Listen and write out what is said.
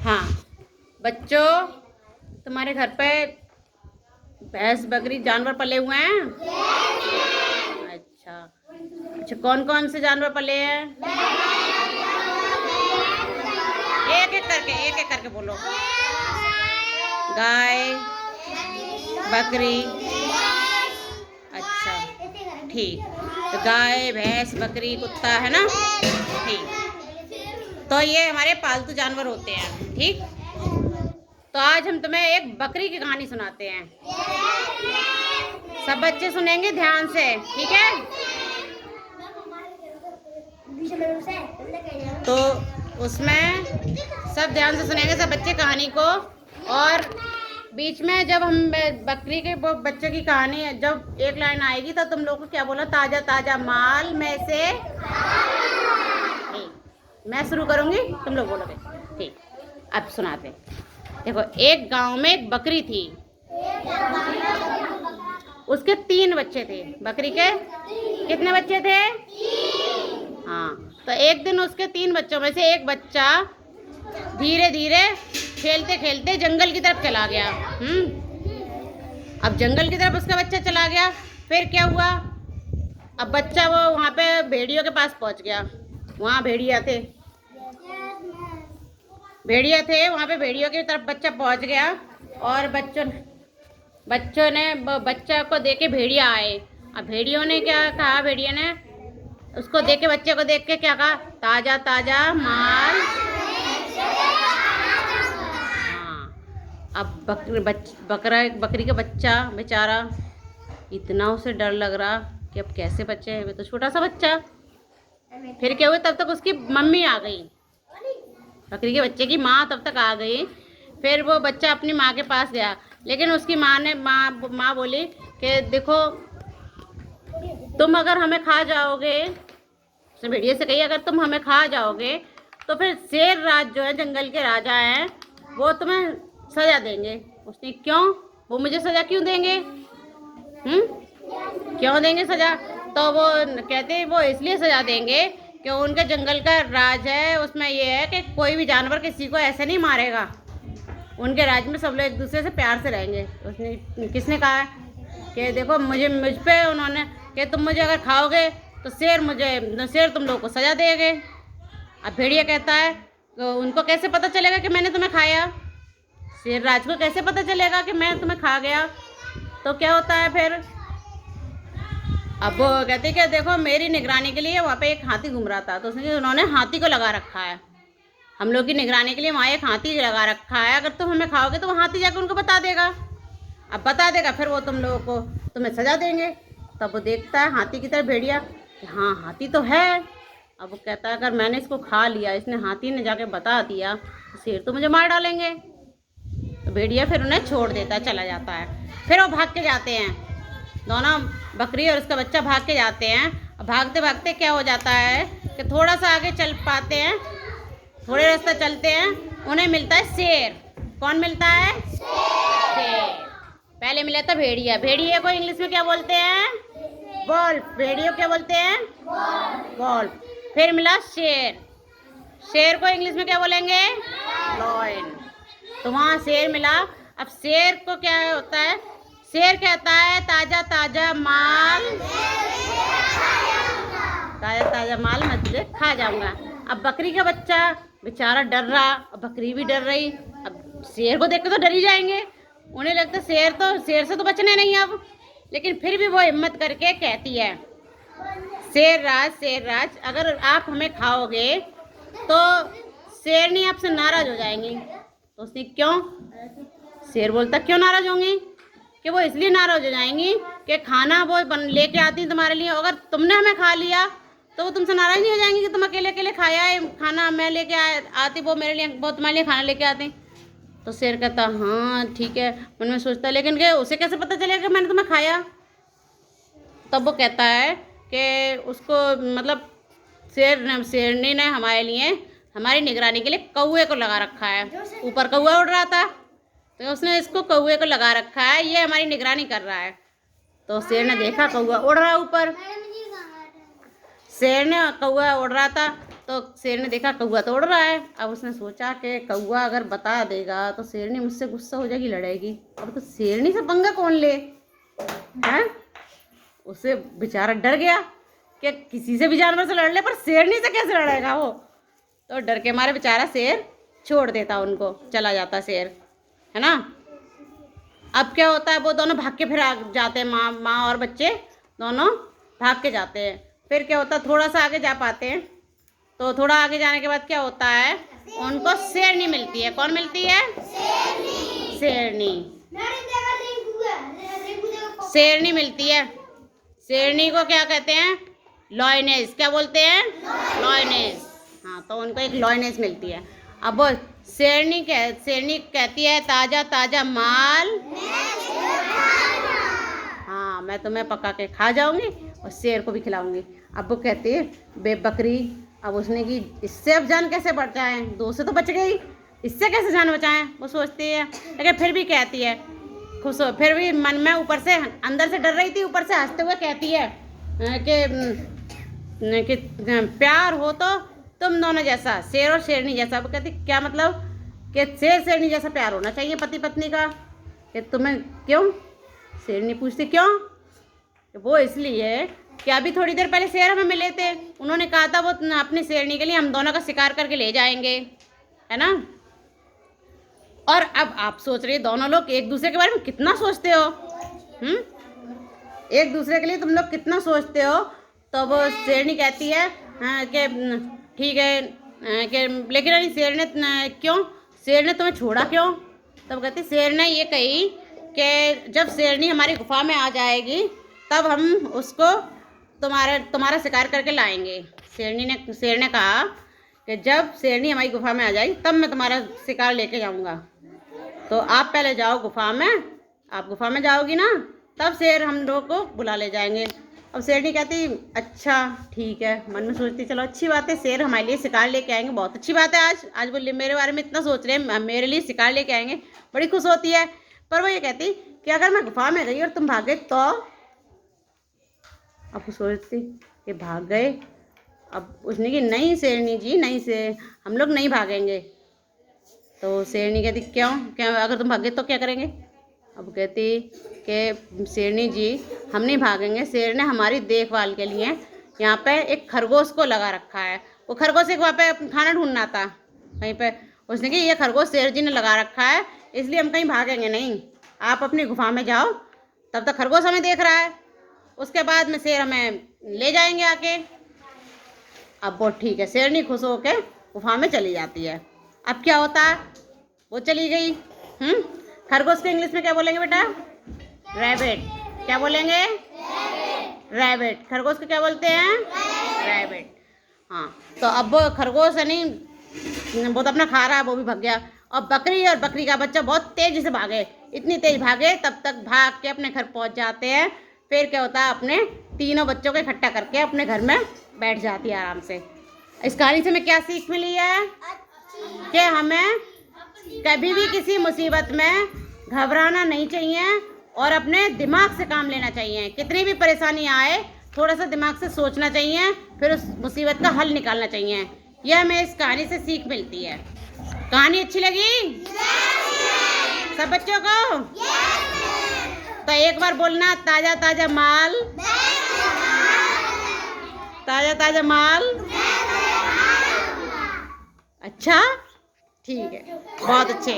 हाँ बच्चों, तुम्हारे घर पे भैंस बकरी जानवर पले हुए हैं? अच्छा अच्छा, कौन कौन से जानवर पले हैं? एक एक करके बोलो। गाय, बकरी। अच्छा ठीक, तो गाय भैंस बकरी कुत्ता है ना? ठीक, तो ये हमारे पालतू जानवर होते हैं। ठीक, तो आज हम तुम्हें एक बकरी की कहानी सुनाते हैं। सब बच्चे सुनेंगे ध्यान से, ठीक है? तो उसमें सब ध्यान से सुनेंगे सब बच्चे कहानी को। और बीच में जब हम बकरी के बच्चों की कहानी जब एक लाइन आएगी तो तुम लोग को क्या बोला? ताजा ताजा माल में से। मैं शुरू करूंगी, तुम लोग बोलोगे। ठीक, अब सुनाते। देखो, एक गांव में एक बकरी थी। उसके 3 बच्चे थे। बकरी के कितने बच्चे थे? हाँ, तो एक दिन उसके 3 बच्चों में से एक बच्चा धीरे धीरे खेलते खेलते जंगल की तरफ चला गया। अब जंगल की तरफ उसका बच्चा चला गया। फिर क्या हुआ? अब बच्चा वो वहाँ पे भेड़ियों के पास पहुँच गया। वहाँ भेड़िया थे, वहाँ पे भेड़ियों की तरफ बच्चा पहुँच गया। और बच्चों ने बच्चा को देख के भेड़िया आए। अब भेड़ियों ने क्या कहा? भेड़िया ने उसको देख के, बच्चे को देख के क्या कहा? ताजा ताजा माल। हाँ, अब बकरी का बच्चा बेचारा, इतना उसे डर लग रहा कि अब कैसे बच्चे हैं, वे तो छोटा सा बच्चा। फिर क्या हुआ? तब तक उसकी मम्मी आ गई, बकरी के बच्चे की माँ तब तक आ गई। फिर वो बच्चा अपनी माँ के पास गया, लेकिन उसकी माँ बोली कि देखो, तुम अगर हमें खा जाओगे, उसने भेड़िए से कही, अगर तुम हमें खा जाओगे तो फिर शेर राज जो है, जंगल के राजा हैं, वो तुम्हें सजा देंगे। उसने, क्यों? वो मुझे सजा क्यों देंगे? क्यों देंगे सजा? तो वो कहते वो इसलिए सजा देंगे कि उनके जंगल का राज है, उसमें ये है कि कोई भी जानवर किसी को ऐसे नहीं मारेगा। उनके राज में सब लोग एक दूसरे से प्यार से रहेंगे। उसने, किसने कहा कि देखो, मुझ पे उन्होंने कि तुम मुझे अगर खाओगे तो शेर तुम लोगों को सजा देंगे। अब भेड़िया कहता है तो उनको कैसे पता चलेगा कि मैंने तुम्हें खाया? शेर राज को कैसे पता चलेगा कि मैं तुम्हें खा गया? तो क्या होता है फिर? अब वो कहते कि देखो, मेरी निगरानी के लिए वहाँ पे एक हाथी घूम रहा था, तो उन्होंने हाथी को लगा रखा है। हम लोग की निगरानी के लिए वहाँ एक हाथी लगा रखा है। अगर तुम हमें खाओगे तो वो हाथी जाकर उनको बता देगा। अब बता देगा, फिर वो तुम लोगों को तुम्हें सजा देंगे। तब वो देखता है हाथी की तरफ भेड़िया कि हाँ, हाथी तो है। अब वो कहता है अगर मैंने इसको खा लिया, इसने हाथी ने जाके बता दिया, तो शेर तो मुझे मार डालेंगे। तो भेड़िया फिर उन्हें छोड़ देता है, चला जाता है। फिर वो भाग के जाते हैं, दोनों बकरी और उसका बच्चा भाग के जाते हैं। और भागते भागते क्या हो जाता है कि थोड़ा सा आगे चल पाते हैं, थोड़े रास्ता चलते हैं, उन्हें मिलता है शेर। कौन मिलता है? शेर। पहले मिला था भेड़िया। भेड़िया को इंग्लिश में क्या बोलते हैं? वॉल्फ। भेड़िया क्या बोलते हैं? वॉल्फ। फिर मिला शेर। शेर को इंग्लिश में क्या बोलेंगे? लॉयन। तो वहाँ शेर मिला। अब शेर को क्या होता है? शेर कहता है ताजा ताजा माल, ताजा ताजा माल मैं तुझे खा जाऊंगा। अब बकरी का बच्चा बेचारा डर रहा, अब बकरी भी डर रही। अब शेर को देख के तो डर ही जाएंगे, उन्हें लगता शेर से तो बचने नहीं अब। लेकिन फिर भी वो हिम्मत करके कहती है, शेर राज, अगर आप हमें खाओगे तो शेरनी आपसे नाराज हो जाएंगी। तो उसने, क्यों? शेर बोलता, क्यों नाराज होंगी? कि वो इसलिए नाराज हो जाएंगी कि खाना वो लेके आती तुम्हारे लिए, अगर तुमने हमें खा लिया तो वो तुमसे नाराज नहीं हो जाएंगी कि तुम अकेले अकेले खाया है खाना, मैं लेके आती, वो मेरे लिए, वो तुम्हारे लिए खाना लेके आती। तो शेर कहता, हाँ ठीक है। मन में सोचता, लेकिन कि उसे कैसे पता चलेगा कि मैंने तुम्हें खाया? तब वो कहता है कि उसको, मतलब शेरनी ने हमारे लिए, हमारी निगरानी के लिए कौवे को लगा रखा है। ऊपर कौवा उड़ रहा था, तो उसने इसको कौवे को लगा रखा है, ये हमारी निगरानी कर रहा है। तो शेर ने देखा कौवा उड़ रहा ऊपर, शेर ने कौवा उड़ रहा था, तो शेर ने देखा कौवा तो उड़ रहा है। अब उसने सोचा कि कौवा अगर बता देगा तो शेरनी मुझसे गुस्सा हो जाएगी, लड़ेगी। अब तो शेरनी से पंगा कौन ले हैं? उसे बेचारा डर गया कि किसी से भी जानवर से लड़ ले, पर शेरनी से कैसे लड़ेगा वो। तो डर के मारे बेचारा शेर छोड़ देता उनको, चला जाता शेर, है ना। अब क्या होता है, वो दोनों भाग के फिर जाते हैं, माँ और बच्चे दोनों भाग के जाते हैं। फिर क्या होता है, थोड़ा सा आगे जा पाते हैं, तो थोड़ा आगे जाने के बाद क्या होता है, उनको शेरनी मिलती है। कौन मिलती है? शेरनी। शेरनी मिलती है। शेरनी को क्या कहते हैं? लॉयनेस। क्या बोलते हैं? लॉयनेस। हाँ, तो उनको एक लॉयनेस मिलती है। अब वो शेरनी कहती है ताजा ताजा माल हाँ, मैं तुम्हें पका के खा जाऊंगी और शेर को भी खिलाऊंगी। अब वो कहती है बे बकरी। अब उसने की इससे अब जान कैसे बचाएं, 2 से तो बच गई, इससे कैसे जान बचाएं, वो सोचती है। लेकिन फिर भी कहती है, खुश हो, फिर भी मन में ऊपर से अंदर से डर रही थी, ऊपर से हंसते हुए कहती है कि प्यार हो तो तुम दोनों जैसा, शेर और शेरनी जैसा। वो कहती क्या मतलब? कि शेर शेरनी जैसा प्यार होना चाहिए पति पत्नी का। कि तुम्हें क्यों? शेरनी पूछती क्यों? वो इसलिए कि अभी थोड़ी देर पहले शेर हमें मिले थे, उन्होंने कहा था वो अपनी शेरनी के लिए हम दोनों का शिकार करके ले जाएंगे, है ना। और अब आप सोच रहे दोनों लोग एक दूसरे के बारे में कितना सोचते हो, एक दूसरे के लिए तुम लोग कितना सोचते हो। तो वो शेरनी कहती है कि ठीक है, कि लेकिन शेर ने क्यों, शेर ने तुम्हें छोड़ा क्यों? तब कहती शेर ने ये कही कि जब शेरनी हमारी गुफा में आ जाएगी तब हम उसको तुम्हारा शिकार करके लाएंगे। शेर ने कहा कि जब शेरनी हमारी गुफा में आ जाएगी तब मैं तुम्हारा शिकार लेके जाऊंगा। तो आप पहले जाओ गुफा में, आप गुफा में जाओगी ना, तब शेर हम लोग को बुला ले जाएंगे। अब शेरनी कहती अच्छा ठीक है, मन में सोचती चलो अच्छी बात है, शेर हमारे लिए शिकार लेके आएंगे, बहुत अच्छी बात है। आज वो मेरे बारे में इतना सोच रहे हैं, मेरे लिए शिकार लेके आएंगे, बड़ी खुश होती है। पर वो ये कहती कि अगर मैं गुफा में गई और तुम भाग गए तो? अब वो सोचती कि भाग गए। अब उसने कि नहीं शेरनी जी, नहीं से हम लोग नहीं भागेंगे। तो शेरनी कहती क्यों, क्या अगर तुम भाग गए तो क्या करेंगे? अब कहती कि शेरनी जी हम नहीं भागेंगे, शेर ने हमारी देखभाल के लिए यहाँ पे एक खरगोश को लगा रखा है। वो खरगोश एक वहाँ पे खाना ढूंढना था कहीं पे, उसने कि ये खरगोश शेर जी ने लगा रखा है, इसलिए हम कहीं भागेंगे नहीं, आप अपनी गुफा में जाओ, तब तक खरगोश हमें देख रहा है, उसके बाद में शेर हमें ले जाएंगे आके। अब वो ठीक है, शेरनी खुश होकर गुफा में चली जाती है। अब क्या होता है, वो चली गई। खरगोश को इंग्लिश में क्या बोलेंगे बेटा? रैबिट। क्या बोलेंगे? रैबिट। खरगोश को क्या बोलते हैं? रैबिट। हाँ, तो अब वो खरगोश है नहीं, वो तो अपना खा रहा है, वो भी भाग गया। और बकरी और बकरी का बच्चा बहुत तेज़ी से भागे, इतनी तेज भागे तब तक भाग के अपने घर पहुंच जाते हैं। फिर क्या होता है, अपने तीनों बच्चों को इकट्ठा करके अपने घर में बैठ जाती है आराम से। इस कहानी से हमें क्या सीख मिली है? कि हमें कभी भी किसी मुसीबत में घबराना नहीं चाहिए और अपने दिमाग से काम लेना चाहिए। कितनी भी परेशानी आए थोड़ा सा दिमाग से सोचना चाहिए, फिर उस मुसीबत का हल निकालना चाहिए। यह हमें इस कहानी से सीख मिलती है। कहानी अच्छी लगी सब बच्चों को? तो एक बार बोलना ताजा ताजा माल, ताजा ताजा माल। अच्छा ठीक है, बहुत अच्छे।